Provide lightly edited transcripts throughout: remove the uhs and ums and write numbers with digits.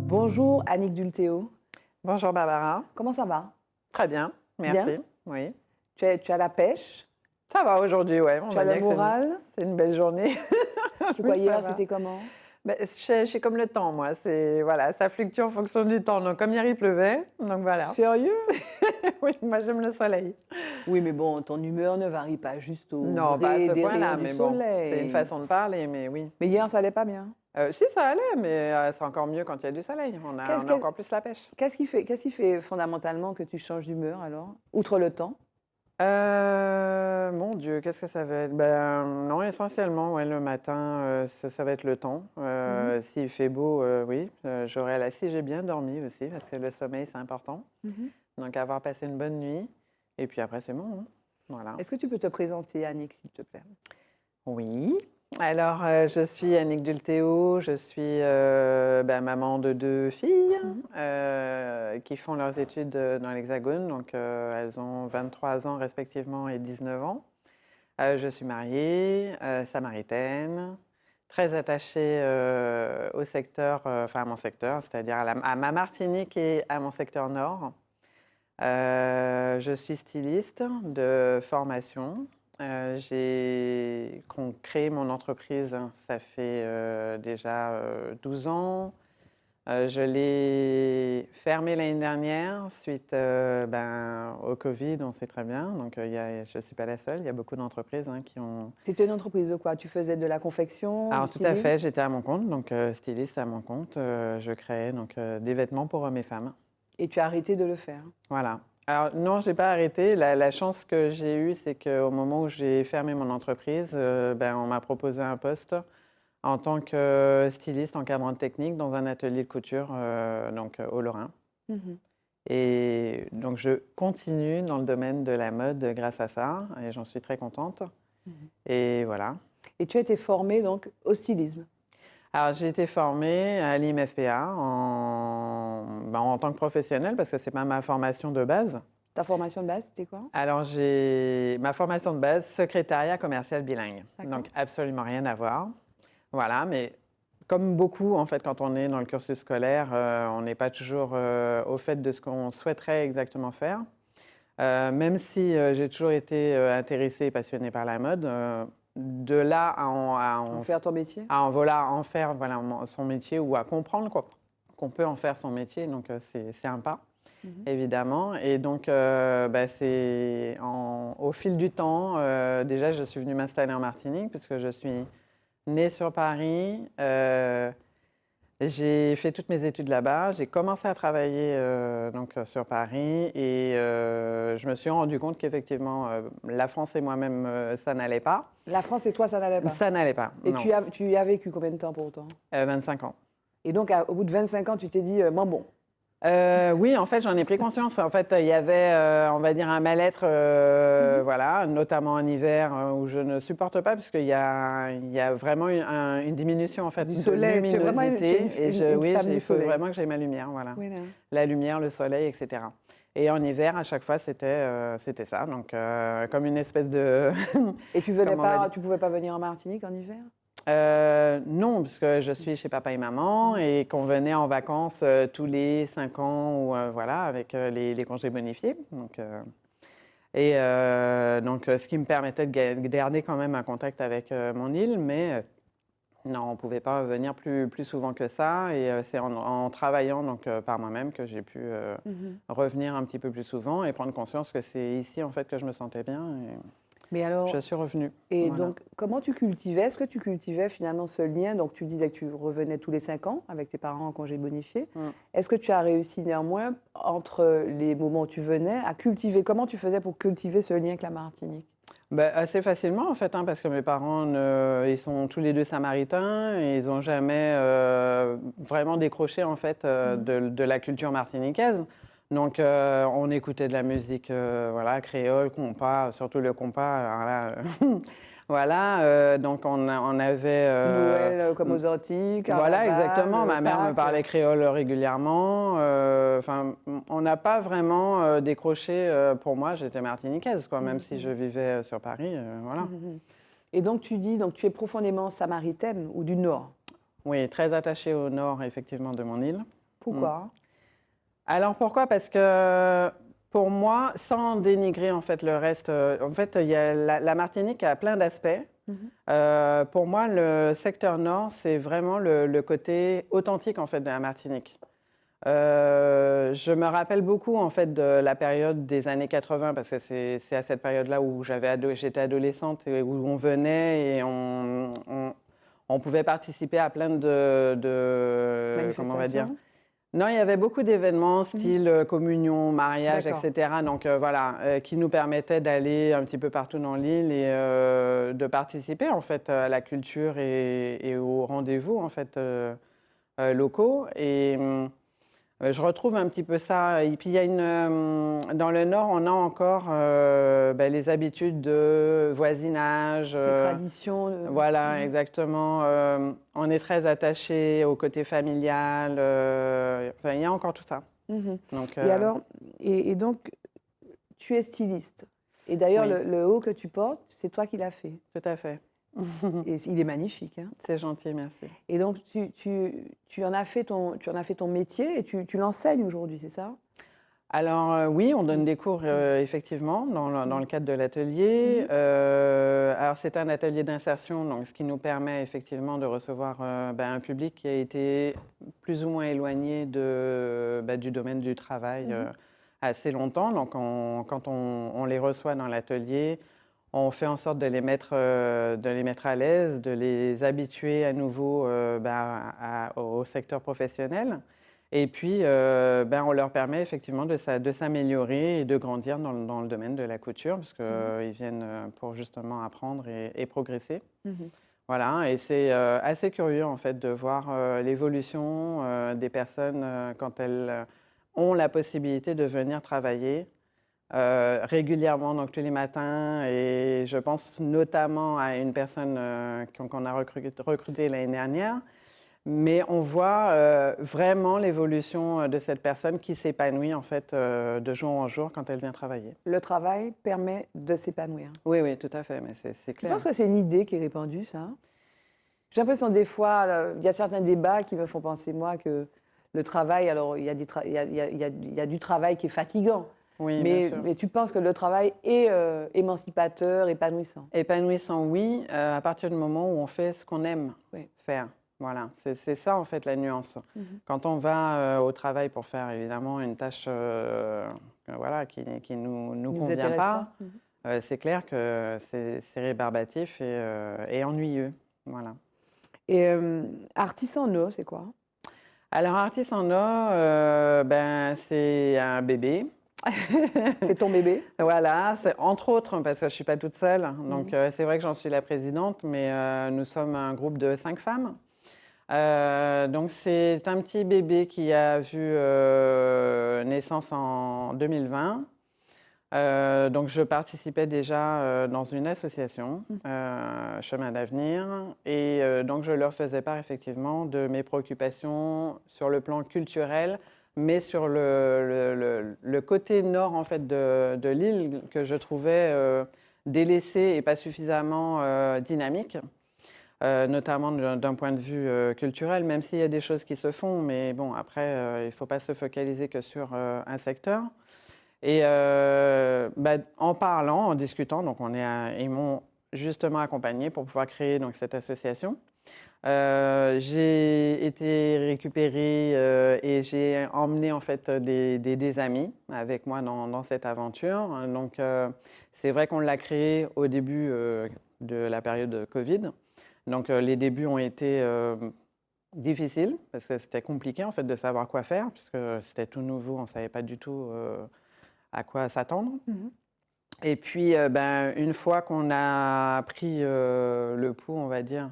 Bonjour Annick Dulthéo. Bonjour Barbara. Comment ça va? Très bien, merci. Bien. Oui. Tu as la pêche? Ça va aujourd'hui, ouais. On Tu va as le dire que moral? c'est une belle journée. Pourquoi Oui, ça hier va. c'était comment? Je suis comme le temps, moi. Voilà, ça fluctue en fonction du temps. Donc, comme hier, il pleuvait. Donc, voilà. Sérieux? Oui, moi, j'aime le soleil. Oui, mais bon, ton humeur ne varie pas juste au Non, pas à gré ce des rayons point-là, du mais bon, c'est une soleil. façon de parler, mais oui. Mais hier, ça allait pas bien. Si, ça allait, mais c'est encore mieux quand il y a du soleil. On Qu'est-ce a qu'est- encore plus la pêche. qu'est-ce qui fait fondamentalement que tu changes d'humeur alors? Outre le temps? Mon Dieu, qu'est-ce que ça va être? Ben, non, essentiellement, ouais, le matin, ça va être le temps. Mhm, S'il fait beau, oui, si j'ai bien dormi aussi, parce que le sommeil, c'est important. mhm. Donc, avoir passé une bonne nuit, et puis après, c'est bon, hein. Voilà. Est-ce que tu peux te présenter, Annick, s'il te plaît? Oui. Alors, je suis Annick Dulthéo, je suis maman de 2 filles Mhm. qui font leurs études dans l'Hexagone. Donc, elles ont 23 ans respectivement et 19 ans. Je suis mariée, samaritaine, très attachée au secteur, enfin à mon secteur, c'est-à-dire à ma Martinique et à mon secteur nord. Je suis styliste de formation. J'ai créé mon entreprise, ça fait déjà 12 ans. Je l'ai fermée l'année dernière suite au Covid, on sait très bien. Donc, je ne suis pas la seule, il y a beaucoup d'entreprises qui ont... C'était une entreprise de quoi? Tu faisais de la confection, du Alors, tout à styling? fait, j'étais à mon compte, donc styliste à mon compte. Je créais des vêtements pour hommes et femmes. Et tu as arrêté de le faire. Voilà. Alors, non, je n'ai pas arrêté. La chance que j'ai eue, c'est qu'au moment où j'ai fermé mon entreprise, on m'a proposé un poste en tant que styliste encadrante technique dans un atelier de couture au Lorrain. Mhm. Et donc, je continue dans le domaine de la mode grâce à ça et j'en suis très contente. Mhm. Et voilà. Et tu as été formée donc au stylisme. Alors, j'ai été formée à l'IMFPA en tant que professionnelle parce que ce n'est pas ma formation de base. Ta formation de base, c'était quoi? Alors, j'ai ma formation de base, secrétariat commercial bilingue. D'accord. Donc, absolument rien à voir. Voilà, mais comme beaucoup, en fait, quand on est dans le cursus scolaire, on n'est pas toujours au fait de ce qu'on souhaiterait exactement faire. Même si j'ai toujours été intéressée et passionnée par la mode, de là En faire ton métier? en faire son métier ou à comprendre qu'on peut en faire son métier, donc c'est un pas. Mhm. Évidemment. Et donc, au fil du temps, déjà, je suis venue m'installer en Martinique puisque je suis née sur Paris. J'ai fait toutes mes études là-bas. J'ai commencé à travailler sur Paris et je me suis rendu compte qu'effectivement, la France et moi-même, ça n'allait pas. La France et toi, ça n'allait pas. Ça n'allait pas, Et non. tu y as vécu combien de temps pour autant? 25 ans. Et donc, au bout de 25 ans, tu t'es dit, bon. Oui, en fait, j'en ai pris conscience. En fait, il y avait, on va dire, un mal-être, voilà, notamment en hiver, où je ne supporte pas, parce qu'il y a vraiment une diminution, en fait, Du de soleil. Tu es vraiment luminosité. une femme du Il faut soleil. vraiment que j'aie ma lumière, voilà. Oui, là. La lumière, le soleil, etc. Et en hiver, à chaque fois, c'était ça. Donc, comme une espèce de... Et tu venais Comment on va pas, dire tu pouvais pas venir en Martinique en hiver? Non, parce que je suis chez papa et maman et qu'on venait en vacances tous les 5 ans ou voilà, avec les congés bonifiés. Donc, ce qui me permettait de garder quand même un contact avec mon île, mais non, on ne pouvait pas venir plus souvent que ça. Et c'est en travaillant par moi-même que j'ai pu revenir un petit peu plus souvent et prendre conscience que c'est ici en fait que je me sentais bien. Et Mais alors, je suis revenue. et Voilà. donc, comment tu cultivais? Est-ce que tu cultivais finalement ce lien? Donc, tu disais que tu revenais tous les 5 ans avec tes parents en congé bonifié. Mm. Est-ce que tu as réussi néanmoins, entre les moments où tu venais, à cultiver? Comment tu faisais pour cultiver ce lien avec la Martinique? Assez facilement en fait, parce que mes parents, ils sont tous les deux samaritains et ils n'ont jamais vraiment décroché en fait de la culture martiniquaise. Donc on écoutait de la musique voilà, créole, compas, surtout le compas. Alors là, voilà, donc on avait... Noël comme aux Antilles, Voilà, Carnaval, exactement. Ma mère me Pâques. parlait créole régulièrement. Enfin, on n'a pas vraiment décroché. Pour moi, j'étais martiniquaise, quoi, même si je vivais sur Paris. Voilà. Mhm. Et donc tu dis, donc tu es profondément samaritaine ou du Nord. Oui, très attachée au nord, effectivement, de mon île. Pourquoi? Alors pourquoi? Parce que pour moi, sans dénigrer en fait le reste, en fait, il y a la Martinique a plein d'aspects. Pour moi, le secteur nord, c'est vraiment le côté authentique en fait de la Martinique. Je me rappelle beaucoup en fait de la période des années 80 parce que c'est à cette période-là où j'étais adolescente et où on venait et on pouvait participer à plein comment on va dire. Manifestation? Non, il y avait beaucoup d'événements style communion, mariage, D'accord. etc. Donc voilà, qui nous permettaient d'aller un petit peu partout dans l'île et de participer en fait à la culture et aux rendez-vous en fait locaux. Et je retrouve un petit peu ça. Et puis il y a dans le Nord, on a encore les habitudes de voisinage. Des traditions. Voilà, exactement. On est très attaché au côté familial. Enfin, il y a encore tout ça. Donc, Et alors, et donc, tu es styliste. Et d'ailleurs, oui, le haut que tu portes, c'est toi qui l'as fait. tout à fait. Et il est magnifique, hein. C'est gentil, merci. Et donc, tu en as fait ton métier et tu l'enseignes aujourd'hui, c'est ça? Alors oui, on donne des cours effectivement dans le cadre de l'atelier. Alors c'est un atelier d'insertion, donc ce qui nous permet effectivement de recevoir un public qui a été plus ou moins éloigné du domaine du travail assez longtemps. Donc quand on les reçoit dans l'atelier, on fait en sorte de les mettre à l'aise, de les habituer à nouveau au secteur professionnel. Et puis, on leur permet effectivement de s'améliorer et de grandir dans le domaine de la couture, parce qu'ils viennent pour justement apprendre et progresser. Voilà, et c'est assez curieux en fait de voir l'évolution des personnes quand elles ont la possibilité de venir travailler régulièrement, donc tous les matins. Et je pense notamment à une personne qu'on a recrutée l'année dernière. Mais on voit vraiment l'évolution de cette personne qui s'épanouit en fait de jour en jour quand elle vient travailler. Le travail permet de s'épanouir. Oui, oui, tout à fait, mais c'est Je clair. pense que c'est une idée qui est répandue, ça. J'ai l'impression des fois, il y a certains débats qui me font penser, moi, que le travail, alors il y a il y a du travail qui est fatigant, Oui, bien sûr. mais tu penses que le travail est émancipateur, épanouissant? Épanouissant, oui, à partir du moment où on fait ce qu'on aime faire. Voilà, c'est ça en fait la nuance. Quand on va au travail pour faire évidemment une tâche voilà, qui nous convient pas, c'est clair que c'est rébarbatif et ennuyeux. Voilà. Et artisanat, c'est quoi? Alors, artisanat, c'est un bébé. C'est ton bébé? Voilà, c'est entre autres, parce que je ne suis pas toute seule. Donc, c'est vrai que j'en suis la présidente, mais nous sommes un groupe de 5 femmes. Donc, c'est un petit bébé qui a vu naissance en 2020. Donc, je participais déjà dans une association, Chemin d'avenir, et donc je leur faisais part effectivement de mes préoccupations sur le plan culturel, mais sur le côté nord en fait de l'île que je trouvais délaissé et pas suffisamment dynamique. Notamment d'un point de vue culturel, même s'il y a des choses qui se font, mais bon, après, il ne faut pas se focaliser que sur un secteur. Et en parlant, en discutant, donc ils m'ont justement accompagnée pour pouvoir créer donc, cette association. J'ai été récupérée et j'ai emmené en fait des amis avec moi dans cette aventure. Donc c'est vrai qu'on l'a créée au début de la période Covid. Donc les débuts ont été difficiles parce que c'était compliqué en fait de savoir quoi faire puisque c'était tout nouveau, on ne savait pas du tout à quoi s'attendre. Et puis une fois qu'on a pris le pouls, on va dire,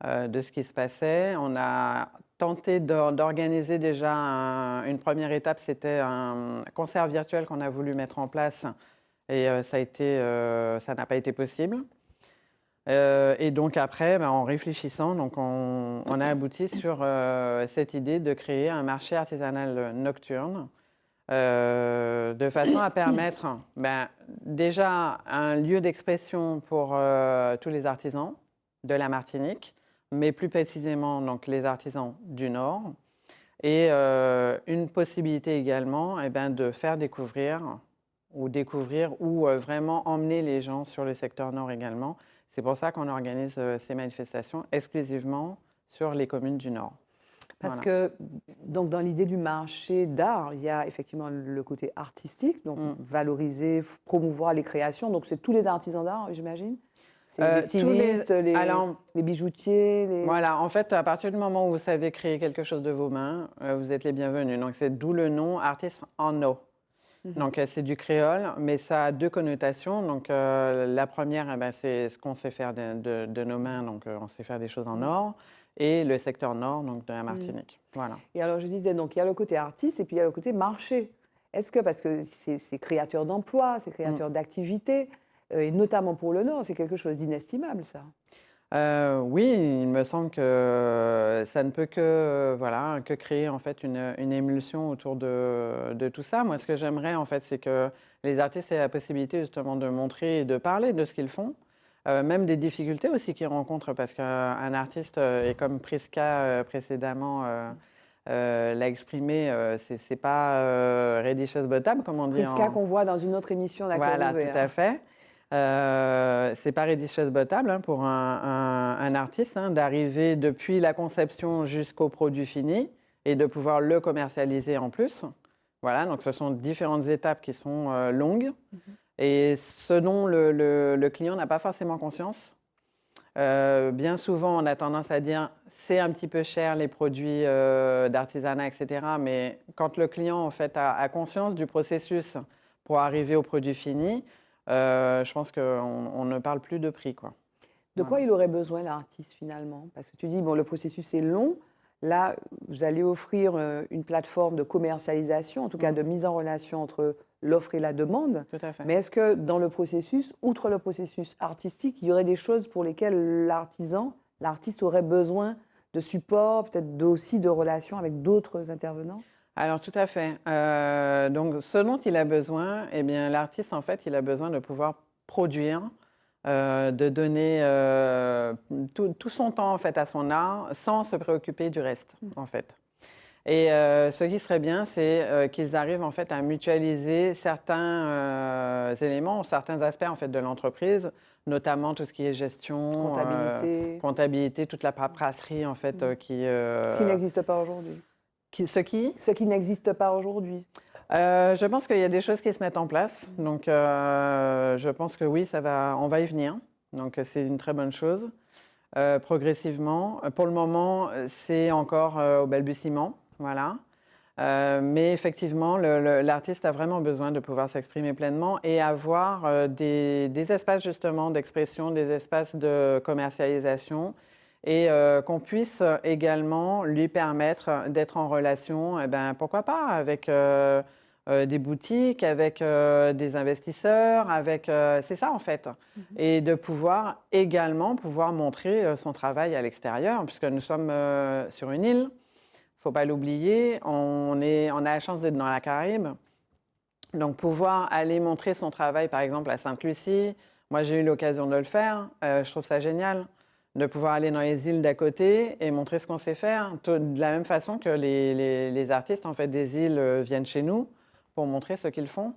de ce qui se passait, on a tenté d'organiser déjà une première étape, c'était un concert virtuel qu'on a voulu mettre en place et ça n'a pas été possible. Et donc après, en réfléchissant, donc on a abouti sur cette idée de créer un marché artisanal nocturne de façon à permettre déjà un lieu d'expression pour tous les artisans de la Martinique, mais plus précisément donc, les artisans du Nord. Et une possibilité également, eh ben, de faire découvrir ou vraiment emmener les gens sur le secteur nord également. C'est pour ça qu'on organise ces manifestations exclusivement sur les communes du Nord. Parce Voilà. que, donc, dans l'idée du marché d'art, il y a effectivement le côté artistique, donc valoriser, promouvoir les créations. Donc, c'est tous les artisans d'art, j'imagine. C'est les stylistes, Alors, les bijoutiers. voilà, en fait, à partir du moment où vous savez créer quelque chose de vos mains, vous êtes les bienvenus. Donc, c'est d'où le nom artiste en eau. Donc, c'est du créole, mais ça a deux connotations. Donc, la première, eh ben, c'est ce qu'on sait faire de nos mains. Donc, on sait faire des choses en or. Et le secteur nord, donc de la Martinique. Voilà. Et alors, je disais, donc, il y a le côté artiste et puis il y a le côté marché. Est-ce que, parce que c'est créateur d'emplois, c'est créateur d'activités, et notamment pour le Nord, c'est quelque chose d'inestimable, ça. Oui, il me semble que ça ne peut que, voilà, que créer en fait une émulsion autour de tout ça. Moi, ce que j'aimerais en fait, c'est que les artistes aient la possibilité justement de montrer et de parler de ce qu'ils font, même des difficultés aussi qu'ils rencontrent, parce qu'un artiste, et comme Prisca précédemment l'a exprimé, c'est pas Redishes Bottom, comme on dit Prisca en... qu'on voit dans une autre émission d'Accord Voilà, tout Ouvert. à fait. C'est pas Redishes Bottom pour un artiste d'arriver depuis la conception jusqu'au produit fini et de pouvoir le commercialiser en plus. Voilà, donc ce sont différentes étapes qui sont longues et ce dont le client n'a pas forcément conscience. Bien souvent, on a tendance à dire c'est un petit peu cher les produits d'artisanat, etc. Mais quand le client en fait a conscience du processus pour arriver au produit fini, je pense qu'on ne parle plus de prix, quoi. De quoi il aurait besoin, l'artiste, finalement? Parce que tu dis, bon, le processus est long. Là, vous allez offrir une plateforme de commercialisation, en tout cas de mise en relation entre l'offre et la demande. Tout à fait. Mais est-ce que dans le processus, outre le processus artistique, il y aurait des choses pour lesquelles l'artiste aurait besoin de support, peut-être aussi de relations avec d'autres intervenants? Alors, tout à fait. Donc, ce dont il a besoin, eh bien, l'artiste, en fait, il a besoin de pouvoir produire, de donner tout son temps, en fait, à son art, sans se préoccuper du reste, en fait. Et ce qui serait bien, c'est qu'ils arrivent, en fait, à mutualiser certains éléments, certains aspects, en fait, de l'entreprise, notamment tout ce qui est gestion, comptabilité, toute la paperasserie, en fait, Ce qui n'existe pas aujourd'hui. Ce qui n'existe pas aujourd'hui. Je pense qu'il y a des choses qui se mettent en place. Donc, je pense que oui, on va y venir. Donc, c'est une très bonne chose. Progressivement. Pour le moment, c'est encore au balbutiement. Voilà. Mais effectivement, l'artiste a vraiment besoin de pouvoir s'exprimer pleinement et avoir des espaces justement d'expression, des espaces de commercialisation et qu'on puisse également lui permettre d'être en relation, eh ben, pourquoi pas, avec des boutiques, avec des investisseurs, c'est ça en fait. Et de pouvoir également montrer son travail à l'extérieur, puisque nous sommes sur une île. Il ne faut pas l'oublier, on a la chance d'être dans la Caraïbe. Donc, pouvoir aller montrer son travail, par exemple, à Sainte-Lucie, moi, j'ai eu l'occasion de le faire. Je trouve ça génial de pouvoir aller dans les îles d'à côté et montrer ce qu'on sait faire. De la même façon que les artistes, en fait, des îles viennent chez nous pour montrer ce qu'ils font.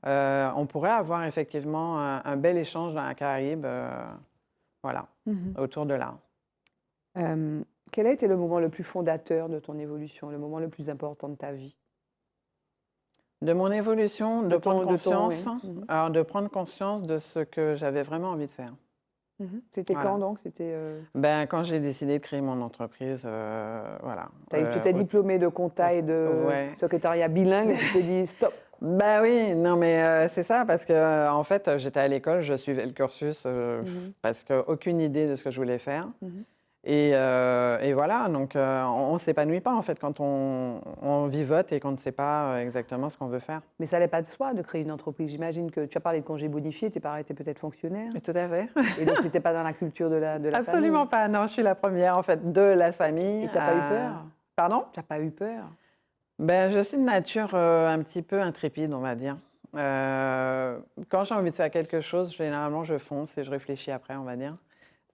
On pourrait avoir effectivement un bel échange dans la Caraïbe, voilà, autour de l'art. Quel a été le moment le plus fondateur de ton évolution, le moment le plus important de ta vie? De mon évolution, de prendre conscience, oui. alors de prendre conscience de ce que j'avais vraiment envie de faire. C'était Voilà. quand donc? C'était Ben, quand j'ai décidé de créer mon entreprise, voilà. Tu t'es diplômée de compta et de secrétariat bilingue, tu t'es dit stop. Ben oui, non mais c'est ça, parce que en fait, j'étais à l'école, je suivais le cursus parce qu'aucune idée de ce que je voulais faire. Et voilà, donc on ne s'épanouit pas en fait quand on vivote et qu'on ne sait pas exactement ce qu'on veut faire. Mais ça n'allait pas de soi de créer une entreprise. J'imagine que tu as parlé de congés bonifiés, tes parents étaient peut-être fonctionnaires. Tout à fait. Et donc, ce n'était pas dans la culture de la Absolument famille. pas, non, je suis la première en fait de la famille. Et tu n'as pas eu peur? Pardon? Tu n'as pas eu peur? Ben, je suis de nature un petit peu intrépide, on va dire. Quand j'ai envie de faire quelque chose, généralement, je fonce et je réfléchis après, on va dire.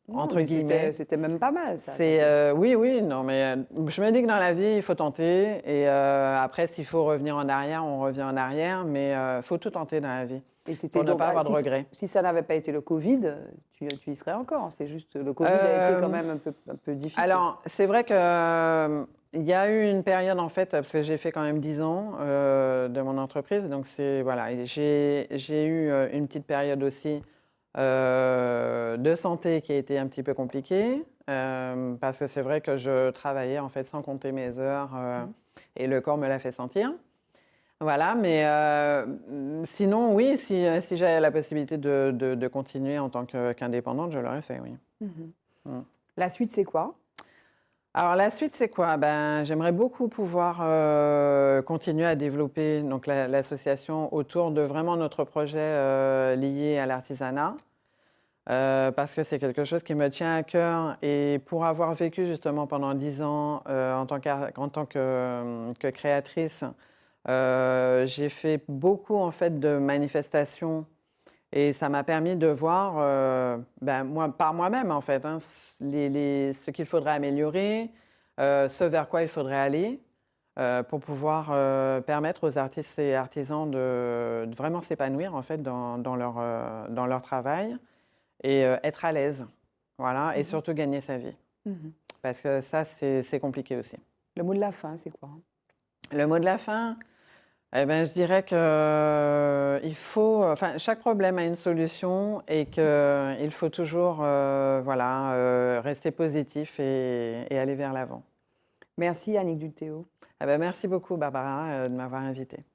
Non, entre mais guillemets. c'était même pas mal, ça. Oui, oui, non, mais je me dis que dans la vie, il faut tenter. Et après, s'il faut revenir en arrière, on revient en arrière. Mais il faut tout tenter dans la vie Et c'était pour ne donc, pas avoir de si, regrets. si ça n'avait pas été le Covid, tu y serais encore. C'est juste le Covid a été quand même un peu difficile. Alors, c'est vrai que il y a eu une période, en fait, parce que j'ai fait quand même 10 ans de mon entreprise. Donc, voilà, et j'ai eu une petite période aussi de santé qui a été un petit peu compliquée. Parce que c'est vrai que je travaillais, en fait, sans compter mes heures et le corps me l'a fait sentir. Voilà, mais sinon, oui, si j'avais la possibilité de continuer en tant qu'indépendante, je l'aurais fait, oui. La suite, c'est quoi? Alors la suite, c'est quoi? Ben, j'aimerais beaucoup pouvoir continuer à développer donc, l'association autour de vraiment notre projet lié à l'artisanat. Parce que c'est quelque chose qui me tient à cœur et pour avoir vécu justement pendant 10 ans en tant que créatrice, j'ai fait beaucoup en fait de manifestations et ça m'a permis de voir par moi-même en fait ce qu'il faudrait améliorer, ce vers quoi il faudrait aller pour pouvoir permettre aux artistes et artisans de vraiment s'épanouir en fait dans leur travail et être à l'aise, voilà, et surtout gagner sa vie. Parce que ça, c'est compliqué aussi. Le mot de la fin, c'est quoi? Le mot de la fin, eh ben, je dirais que chaque problème a une solution et qu'il faut toujours rester positif et aller vers l'avant. Merci Annick Duthéo. Eh ben, merci beaucoup Barbara de m'avoir invitée.